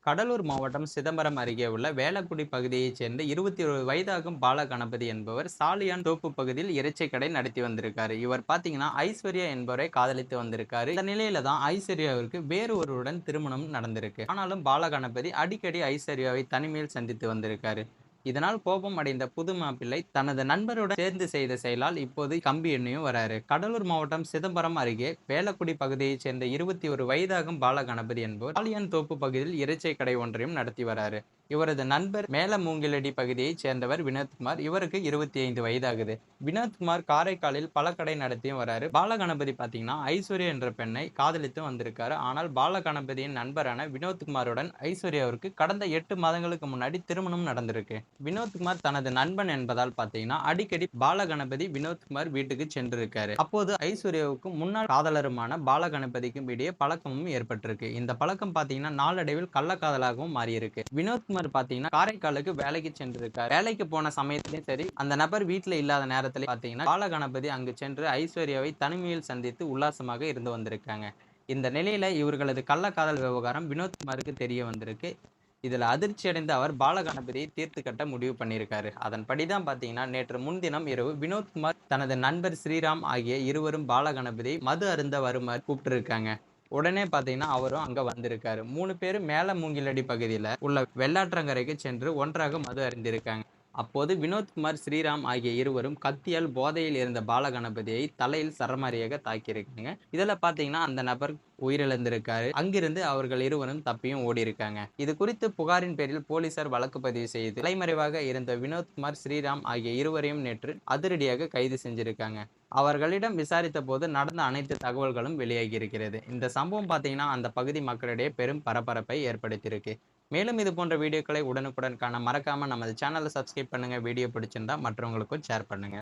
கடலூர் மாவட்டம் சிதம்பரம் அருகே உள்ள வேளக்குடி பகுதியைச் சேர்ந்த 21 வயதாகும் பாலகணபதி என்பவர் சாலியான் தோப்பு பகுதியில் இறைச்சி கடை நடத்தி வந்திருக்காரு. இவர் பாத்தீங்கன்னா ஐஸ்வர்யா என்பவரை காதலித்து வந்திருக்காரு. இந்த நிலையில தான் ஐஸ்வர்யாவிற்கு வேறு ஒருவருடன் திருமணம் நடந்திருக்கு. ஆனாலும் பாலகணபதி அடிக்கடி ஐஸ்வர்யாவை தனிமையில் சந்தித்து வந்திருக்காரு. இதனால் கோபம் அடைந்த புது மாப்பிள்ளை தனது நண்பருடன் சேர்ந்து செய்த செயலால் இப்போது கம்பி எண்ணியும் வராரு. கடலூர் மாவட்டம் சிதம்பரம் அருகே வேளக்குடி பகுதியைச் சேர்ந்த 21 வயதாகும் பாலகணபதி என்பவர் சாலியான் தோப்பு பகுதியில் இறைச்சி கடை ஒன்றையும் நடத்தி வராரு. இவரது நண்பர் மேலமூங்கிலடி பகுதியைச் சேர்ந்தவர் வினோத்குமார். இவருக்கு 25 வயதாகுது. வினோத்குமார் காரைக்காலில் பழக்கடை நடத்தியும் வராரு. பாலகணபதி பாத்தீங்கன்னா ஐஸ்வர்யா என்ற பெண்ணை காதலித்து வந்திருக்காரு. ஆனால் பாலகணபதியின் நண்பரான வினோத்குமாருடன் ஐஸ்வர்யாவிற்கு கடந்த 8 மாதங்களுக்கு முன்னாடி திருமணம் நடந்திருக்கு. வினோத்குமார் தனது நண்பன் என்பதால் பாத்தீங்கன்னா அடிக்கடி பாலகணபதி வினோத்குமார் வீட்டுக்கு சென்றிருக்காரு. அப்போது ஐஸ்வர்யாவுக்கும் முன்னாள் காதலருமான பாலகணபதிக்கும் இடையே பழக்கமும் ஏற்பட்டிருக்கு. இந்த பழக்கம் பாத்தீங்கன்னா நாளடைவில் கள்ளக்காதலாகவும் மாறியிருக்கு. வினோத்குமார் பாத்தீங்கன்னா காரைக்காலுக்கு வேலைக்கு சென்றிருக்காரு. வேலைக்கு போன சமயத்திலும் சரி, அந்த நபர் வீட்டுல இல்லாத நேரத்திலே பாத்தீங்கன்னா பாலகணபதி அங்கு சென்று ஐஸ்வர்யாவை தனிமையில் சந்தித்து உல்லாசமாக இருந்து வந்திருக்காங்க. இந்த நிலையில இவர்களது கள்ளக்காதல் விவகாரம் வினோத்குமாருக்கு தெரிய வந்திருக்கு. இதுல அதிர்ச்சி அடைந்த அவர் பாலகணபதியை தீர்த்து கட்ட முடிவு பண்ணியிருக்காரு. அதன்படிதான் பாத்தீங்கன்னா நேற்று முன்தினம் இரவு வினோத்குமார் தனது நண்பர் ஸ்ரீராம் ஆகிய இருவரும் பாலகணபதியை மது அருந்த வருமாறு கூப்பிட்டு இருக்காங்க. உடனே பாத்தீங்கன்னா அவரும் அங்க வந்திருக்காரு. 3 பேரும் மேல மூங்கிலடி பகுதியில உள்ள வெள்ளாற்றங்கரைக்கு சென்று ஒன்றாக மது அருந்திருக்காங்க. அப்போது வினோத்குமார் ஸ்ரீராம் ஆகிய இருவரும் கத்தியால் போதையில் இருந்த பாலகணபதியை தலையில் சரமாரியாக தாக்கியிருக்காங்க. இதுல பாத்தீங்கன்னா அந்த நபர் உயிரிழந்திருக்காரு. அங்கிருந்து அவர்கள் இருவரும் தப்பியும் ஓடி இருக்காங்க. இது குறித்து புகாரின் பேரில் போலீசார் வழக்கு பதிவு செய்து தலைமறைவாக இருந்த வினோத்குமார் ஸ்ரீராம் ஆகிய இருவரையும் நேற்று அதிரடியாக கைது செஞ்சிருக்காங்க. அவர்களிடம் விசாரித்த போது நடந்த அனைத்து தகவல்களும் வெளியாகி இருக்கிறது. இந்த சம்பவம் பாத்தீங்கன்னா அந்த பகுதி மக்களிடையே பெரும் பரபரப்பை ஏற்படுத்தியிருக்கு. மேலும் இது போன்ற வீடியோக்களை உடனுக்குடன் காண மறக்காம நமது சேனலை சப்ஸ்கிரைப் பண்ணுங்க. வீடியோ பிடிச்சிருந்தா மற்றவங்களுக்கும் ஷேர் பண்ணுங்க.